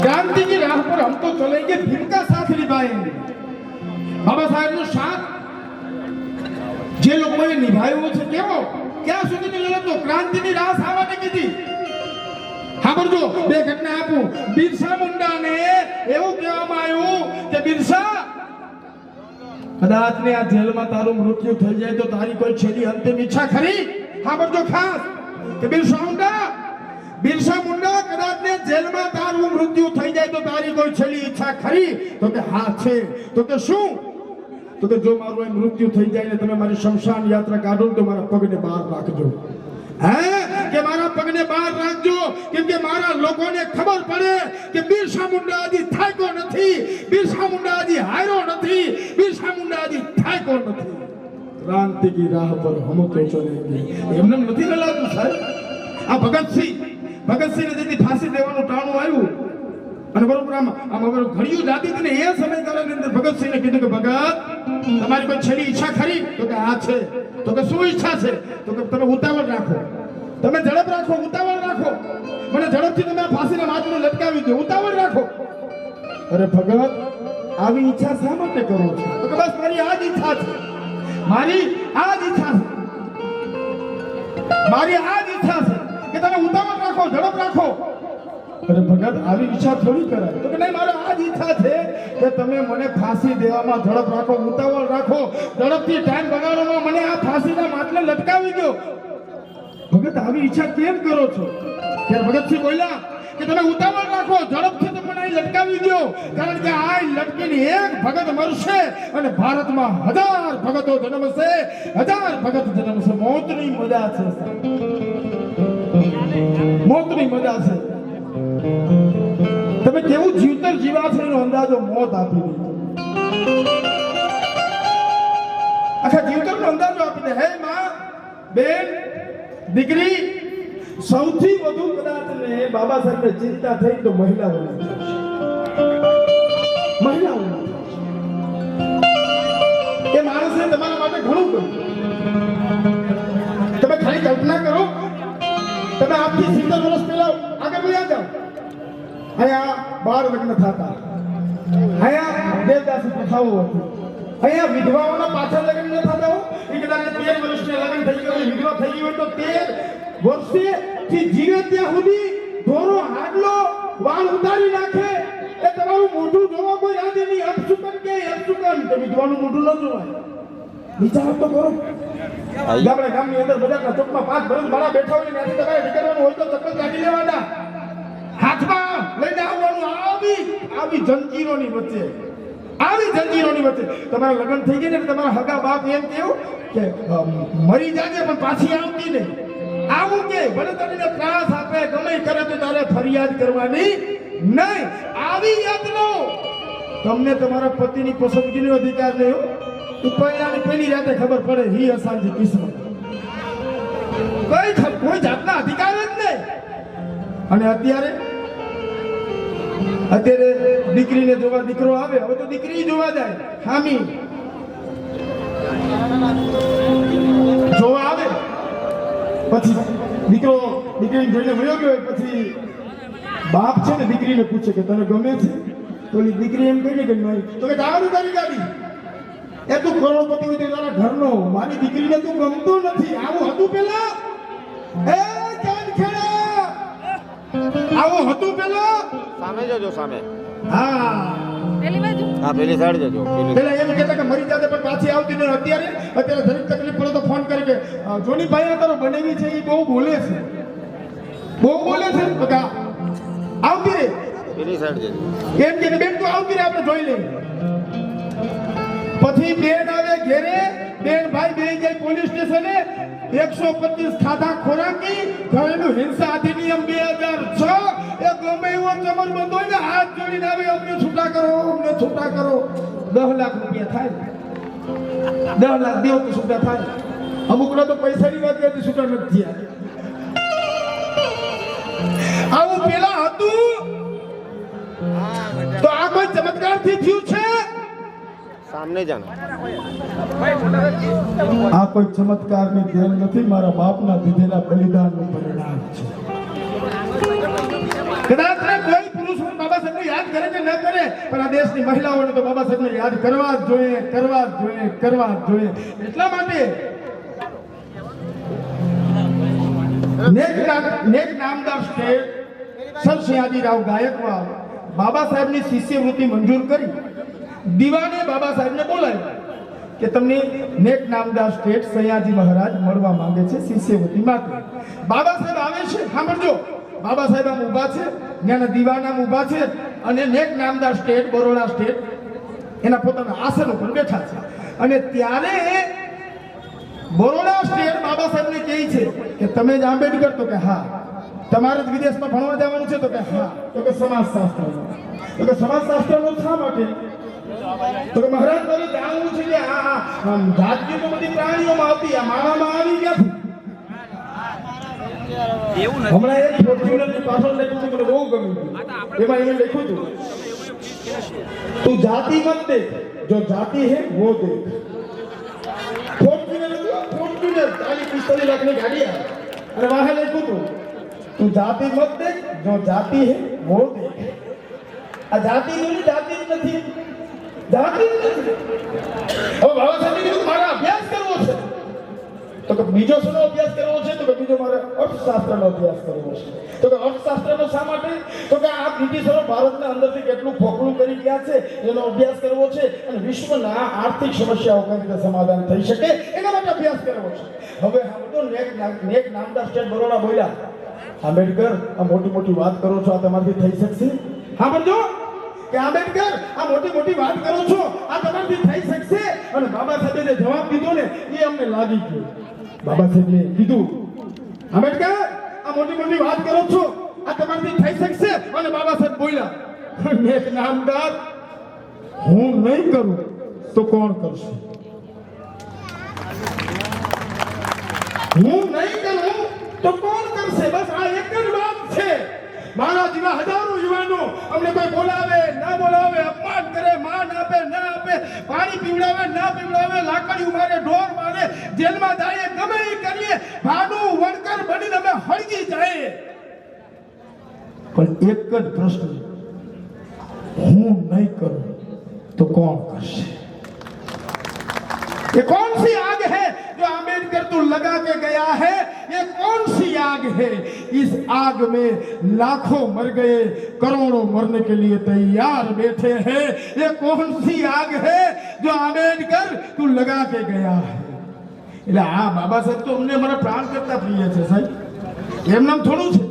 क्रांति की राह पर हम तो चलेंगे, भीम का साथ निभाएंगे। बाबा साहेब નો સાથ જે લોકોએ નિભાવ્યો છે કેવો ક્યાં સુધી લેલો તો ક્રાંતિની રાહ સાવાને કીધી સાંભળજો બે ઘટના આપું બિરસા મુંડાને એવું કહેવામાં આવ્યું કે બિરસા કદાચ ને આ જેલમાં તારું મૃત્યુ થઈ જાય તો તારી કોઈ છેલ્લી અંતિમ ઈચ્છા ખરી સાંભળજો ખાસ કે બિરસા મુંડા કદાચ ને જેલમાં તારું મૃત્યુ થઈ જાય તો તારી કોઈ છેલ્લી ઈચ્છા ખરી તો કે હા છે તો કે શું તો કે જો મારું મૃત્યુ થઈ જાય ને તમે મારી શમશાન યાત્રા કાઢો તો મારા પગને બહાર રાખજો હે કે મારા પગને બહાર રાખજો કેમ કે મારા લોકોને ખબર પડે કે બિરસા મુંડા આજી થાક્યો નથી બિરસા મુંડા આજી હાર્યો નથી બિરસા મુંડા આજી થાક્યો નથી ક્રાંતિ की राह पर हम तो चलेंगे એમને નથી લાગતું સાહેબ આ ભગતસિંહને જેથી ફાંસી દેવાનું ટાણું આવ્યું અને બરોબર આમ હવે ઘડિયું જાતી હતી ને એ સમયગાળાની અંદર ભગતસિંહને કીધું કે ભગત તમારી કોઈ છેલ્લી ઈચ્છા ખરી તો કે આ છે તો કે શું ઈચ્છા છે તો કે તમે ઉતાવળ રાખો તમે ઝડપ રાખો ઉતાવળ રાખો મને ઝડપથી તમે ફાંસીના માથાને લટકાવી દો ઉતાવળ રાખો અરે ભગત આવી ઈચ્છા શા માટે કરો છો તો કે બસ મારી આ જ ઈચ્છા છે મારી આ જ ઈચ્છા છે કે તમે ઉતાવળ રાખો ઝડપ રાખો અરે ભગત આવી ઈચ્છા થોડી કરાય તો કે નહીં મારો આ જ ઈચ્છા છે કે તમે મને ફાંસી દેવામાં ઝડપ રાખો ઉતાવળ રાખો ઝડપથી ટાઈમ બગાડવામાં મને આ ફાંસીના માટલે લટકાવી દો ભગત આવી ઈચ્છા કેમ કરો છો ત્યારે ભગતસિંહ બોલ્યા કે તમે ઉતાવળ રાખો ઝડપથી તમને અહીં લટકાવી દો કારણ કે આ લટકીને એક ભગત મરશે અને ભારતમાં 1000 ભગતો જન્મશે 1000 ભગત જન્મશે મોતની મજા છે મોતની મજા છે તમે કેવું જીવતર જીવા છે એનો અંદાજો મોત આપી દીધો આખા જીવતરનો અંદાજો આપી દે હે માં બેન દીકરી સૌથી વધુ કદાચ ને બાબા સાહેબને ચિંતા થઈ તો મહિલાઓની એ માણસે તમારા માટે ઘણું કર્યું તમે ખાલી કલ્પના કરો તમે આપથી 70 વર્ષ પહેલા આગળ વયા જાઓ અહીંયા 12 લગ્ન થતા અહીંયા દેવદાસી પ્રથાઓ હતી અહીંયા વિધવાઓના પાછળ લગ્ન ન થતા એ કદાચ 13 વર્ષે લગ્ન થઈ ગયું વિધવા થઈ ગઈ હોય તો 13 વર્ષે થી જીવે ત્યાં સુધી ધોરો હાડલો વાળ ઉતારી નાખે એ તમારું મોઢું જોવા કોઈ રાજી નહીં અપસુકન કે અપસુકન તો વિધવાનું મોઢું ન જોવાય વિચાર તો કરો ગામની અંદર બજારના ચોકમાં 5 વર્ષ મારા બેઠા હોય ત્યાંથી તમારે નીકળવાનું હોય તો ચપ્પલ કાઢી લેવાના હાથમાં લઈને આવવાનું આવી જંજીરોની વચ્ચે તમારા લગ્ન થઈ ગયા ને તમારા હગા બાપ એમ કેવું કે મરી જાજે પણ પાછી આવતી નહીં આવું કે ભલે તને ત્રાસ આપે ગમે કરે તો તારે ફરિયાદ કરવાની નહીં આવી યાતનો તમને તમારા પતિની પસંદગીનો અધિકાર નહીં ઉપરયાની પેલી રાતે ખબર પડે હી અસાંજી કિસ્મત કોઈ જાતના અધિકાર જ નહીં અને અત્યારે દીકરીને જોવા દીકરો આવે હવે તો દીકરી જોવા જાય હામી જોવા આવે પછી દીકરો દીકરીને જોઈને વયો ગયો પછી બાપ છે ને દીકરીને પૂછે કે તને ગમે છે તો દીકરી એમ કહે કે નહીં તો કે દારૂ તારી ગાડી એ તું કરોડપતિ હોય તો તારા ઘરનો મારી દીકરીને તું ગમતો નથી આવું હતું પેલા એ ચાંદખેડા આવું હતું પેલા સામે જોજો સામે હા પેલી બાજુ હા પેલી સાઈડ જોજો પેલા એમ કહેતા કે મરી જાતે પણ પાછી આવતી નહીં અત્યારે દરેક તકલીફ પડે તો ફોન કરી કે જોની ભાઈ તારો બનેવી છે એ બહુ બોલે છે બધા આવતી રે પેલી સાઈડ જોજો એમ કે બેન તું આવતી રે આપણે જોઈ લઈએ પછી બેન આવે ઘેરે બેન ભાઈ બે જાય પોલીસ સ્ટેશને 125 ખાધા ખોરાકી ઘરેલું હિંસા અધિનિયમ 2006 એ ગમે એવો ચમન બંધ હોય ને હાથ જોડીને આવે અમને છૂટા કરો 10 લાખ રૂપિયા થાય 10 લાખ દેવો તો છૂટા થાય અમુકનો તો પૈસાની વાત કરતી છૂટા નથી થયા આવું પેલા હતું તો આ કોઈ ચમત્કારથી થયું છે સામને જાનો આ કોઈ ચમત્કારની દેન નથી મારા બાપના દીધેલા બલિદાનનું પરિણામ છે કદાચ કોઈ પુરુષ બાબા સાહેબ દેશની મહિલાઓને તો બાબા સાહેબને યાદ કરવા જ જોઈએ, કરવા જ જોઈએ, કરવા જ જોઈએ. એટલા માટે નેક નામદાર સ્ટેટ સર સયાજીરાવ ગાયકવાડ બાબા સાહેબની શિષ્યવૃત્તિ મંજૂર કરી દીવાને બાબા સાહેબને બોલાવ્યા કે તમને નેક નામદાર સ્ટેટ સયાજી મહારાજ મળવા માંગે છે શિષ્યવૃત્તિ માટે. બાબા સાહેબ આવે છે. સાંભળજો, બાબા સાહેબ આમ ઊભા છે, ત્યાંના દીવાન આમ ઊભા છે અને નેક નામદાર સ્ટેટ બરોડા સ્ટેટ એના પોતાના આસન ઉપર બેઠા છે. અને ત્યારે બરોડા સ્ટેટ બાબા સાહેબને કહે છે કે તમે જ આંબેડકર? તો કે હા. તમારે જ વિદેશમાં ભણવા જવાનું છે? તો કે હા. તો કે સમાજશાસ્ત્રનો. તો કે સમાજશાસ્ત્રનો શા માટે? તો કે મહારાજ મારે જાણવું છે કે આ જાતિઓ તો બધી પ્રાણીઓમાં હતી, આ માણામાં આવી ક્યાંથી? હમણાં એક ફોર્ચ્યુનરની પાછળ લખ્યું હતું, મને બહુ ગમ્યું. એમાં એને લખ્યું હતું, તું જાતિ મત દેખ, જો જાતિ હે વો દેખ. ફોર્ચ્યુનર 40-45 લાખની ગાડી આવે અને વાહે લખ્યું હતું, તું જાતિ મત દેખ, જો જાતિ હે વો દેખ. આ જાતિ નથી, જાતિ જ નથી, જાતિ જ નથી. હવે બાબા સાહેબે કીધું મારે અભ્યાસ કરવો છે. તો કે બીજો શેનો અભ્યાસ કરવો છે? તો કે બીજો મારે અર્થશાસ્ત્રનો અભ્યાસ કરવો છે. તો કે અર્થશાસ્ત્રનો શા માટે? તો કે આ બ્રિટિશરો ભારતના અંદરથી કેટલું ખોખલું કરી ગયા છે એનો અભ્યાસ કરવો છે અને વિશ્વના આર્થિક સમસ્યાઓ કઈ રીતે સમાધાન થઈ શકે એના માટે અભ્યાસ કરવો છે. હવે આ બધો નેક નામદાર સ્ટેટ બરોડા બોલ્યા, આંબેડકર આ મોટી મોટી વાત કરો છો, આ તમારાથી થઈ શકશે? હા બોલજો કે આંબેડકર આ મોટી મોટી વાત કરો છો, આ તમારાથી થઈ શકશે? અને બાબા સાહેબે જે જવાબ દીધો ને એ અમને લાગી ગયો. બાબા સાહેબે કીધું, આંબેડકર આ મોટી મોટી વાત કરો છો, આ તમારાથી થઈ શકશે? અને બાબા સાહેબ બોલ્યા, નેક નામદાર હું નહીં કરું તો કોણ કરશે? હું નહીં કરું તો કોણ કરશે? બસ આ એક જ વાત છે. મારા જેવા હજારો યુવાનો અમને કોઈ બોલાવે ના બોલાવે, અપમાન કરે, માન આપે ના આપે, પાણી પીવડાવે ના પીવડાવે, લાકડી મારે, ઢોર મારે, જેલમાં જાય, ગમે એ કરીએ, ભાડું વણકર બનીને અમે હળગી જાય. પણ એક જ પ્રશ્ન, હું નહીં કરું તો કોણ કરશે? ये कौन सी आग है जो आंबेडकर तू लगा के गया है? ये कौन सी आग है? इस आग में लाखों मर गए, करोड़ों मरने के लिए तैयार बैठे हैं. ये कौन सी आग है जो आंबेडकर तू लगा के गया है? એટલે આ બાબા સાહેબ તો અમને અમારા પ્રાણ કરતા પ્રિય છે સાહેબ. એમ નામ થોડું છે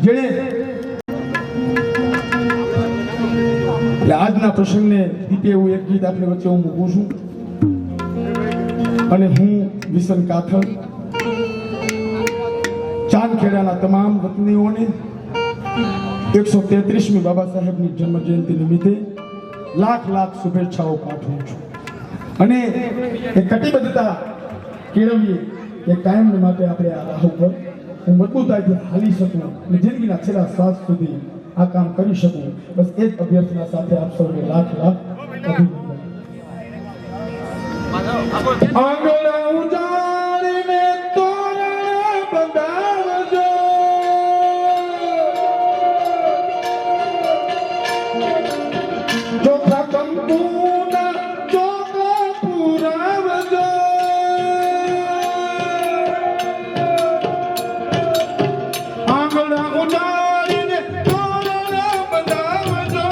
જેણે એટલે આજના પ્રસંગને દીપે એવું એક ગીત આપણે વચ્ચે હું મૂકું છું અને હું વિસન કાથડ ચાંદખેડાના તમામ વતનીઓને 133મી બાબા સાહેબની જન્મ જયંતિ નિમિત્તે લાખ લાખ શુભેચ્છાઓ પાઠવું છું અને એ કટિબદ્ધતા કેળવીએ એ કાયમ માટે આપણે આ રાહ ઉપર હું મજબૂતાઈથી હાલી શકું અને જિંદગીના છેલ્લા શ્વાસ સુધી આ કામ કરી શકું. બસ એ જ અભ્યર્થના સાથે આપ સૌને લાખ લાખ અભિનંદન. આંગળા ઉજાડીને તોરણ બંધાવજો, ચોખા કંકુના ચોખા પુરાવજો, આંગળા ઉજાડીને તોરણ બંધાવજો,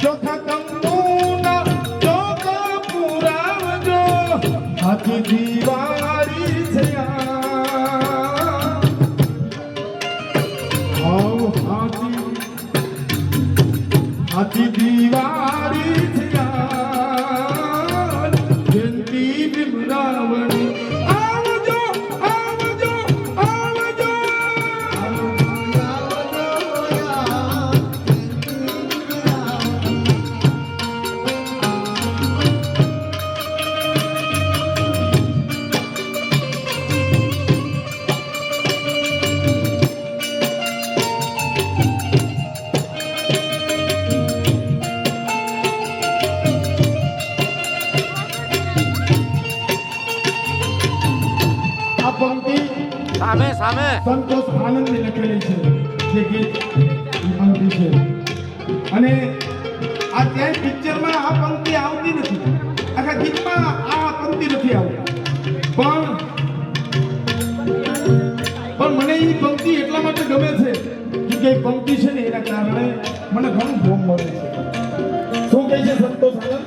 ચોખા કંકુના ચોખા પુરાવજો. હાથી દિવાળી છે હાથી દિવાળી છે જયંતિ બિમરાવણી. આવજો આવજો આવજો આ પંક્તિ સામે સામે સંતોષ આનંદની લખેલી છે જે ગીત એ પંક્તિ છે અને આ ત્યાં પિક્ચરમાં આ પંક્તિ આવતી નથી, આખા ગીતમાં આ પંક્તિ નથી આવતી. પણ મને એ પંક્તિ એટલા માટે ગમે છે કે એ પંક્તિ છે ને એના કારણે મને ઘણું ભોગ મળે છે. શું કહે છે સંતોષ આનંદ?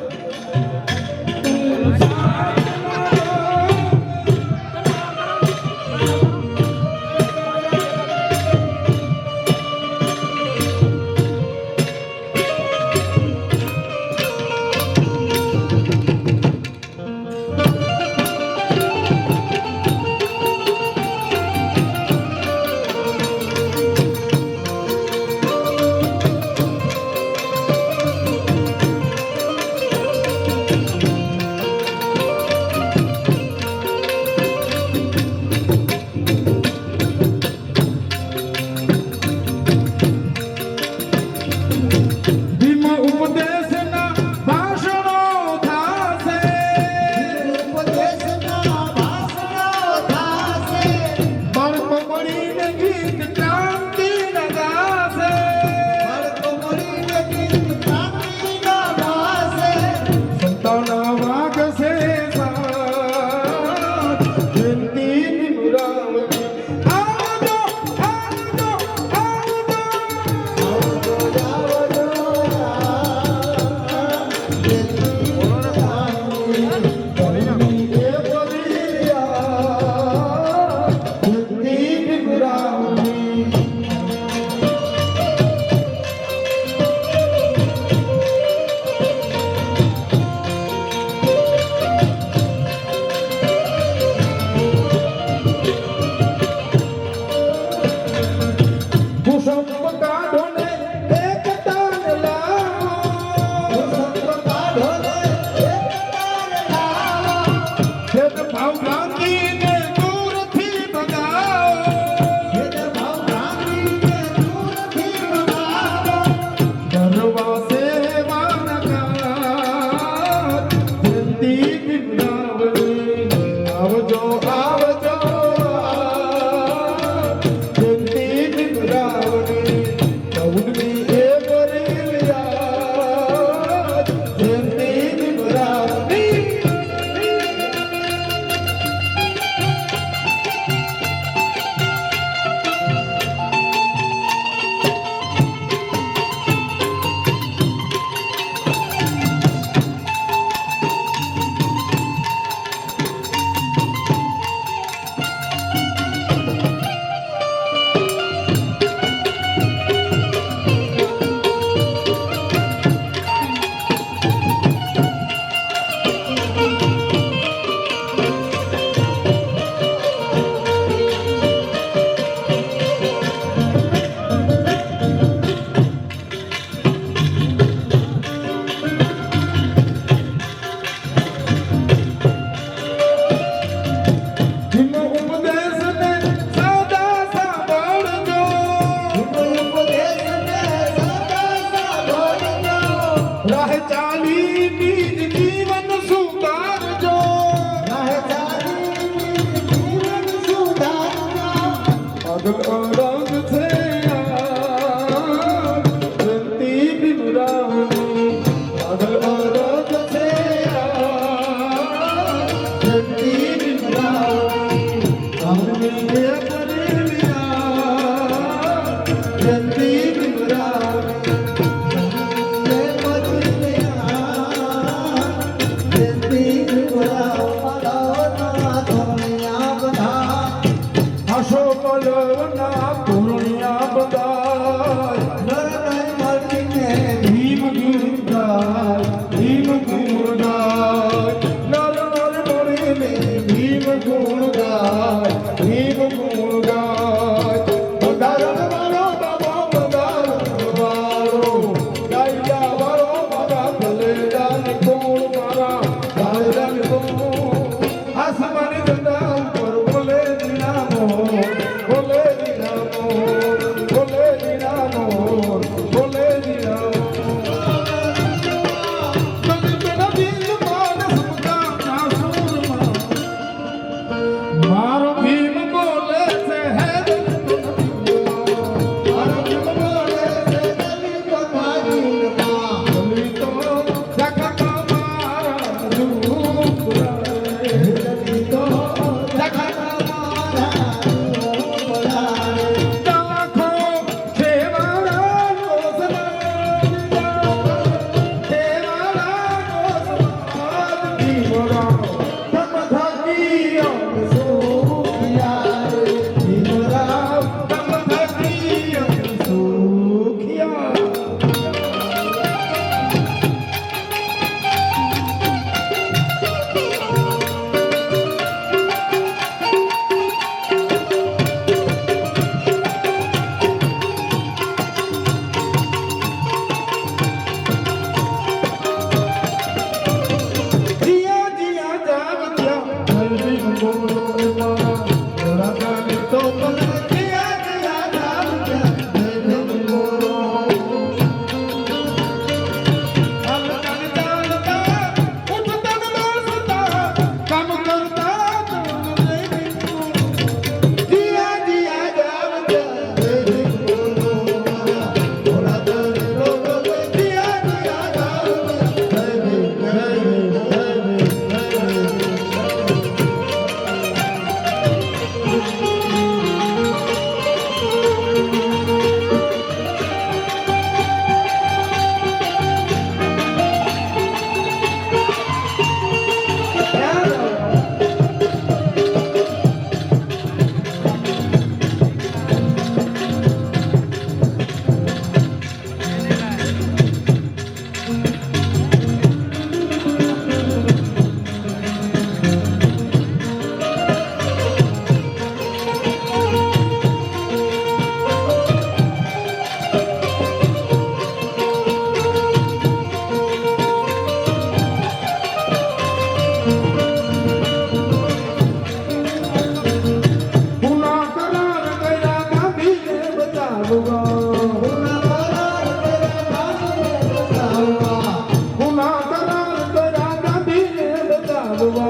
ગુના કરાર કર્યા ગાંધીને બચાવવા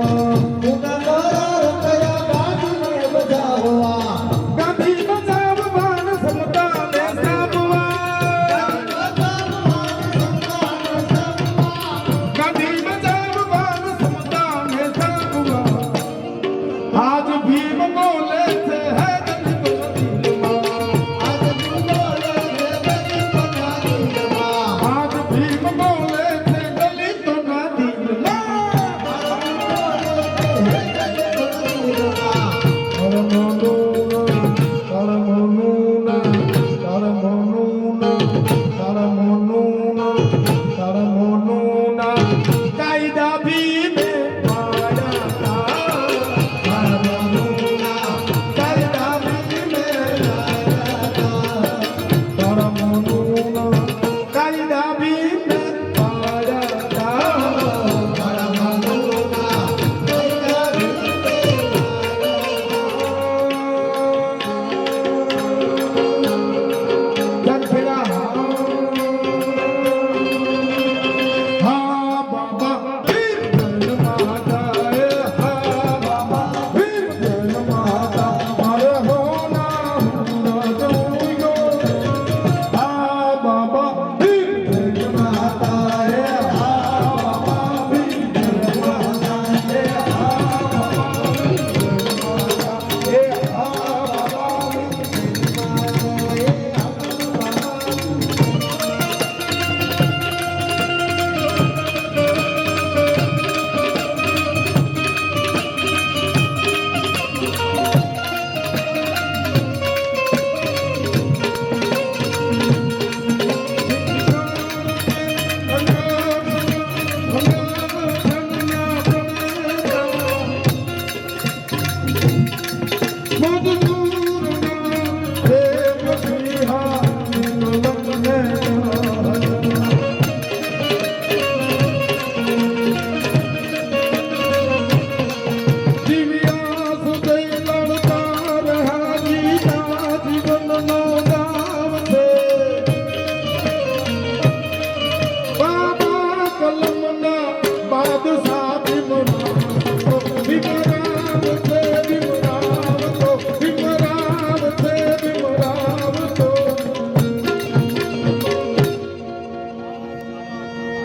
ગાંધી બચાવવા ને સમતાને સામવા ગાંધી બચાવવા ને સમતાને સામવા આજ ભીમ બોલે છે હે દલિતોના દિલમાં આજ ભીમ બોલે છે દલિતોના દિલમાં કરમોનું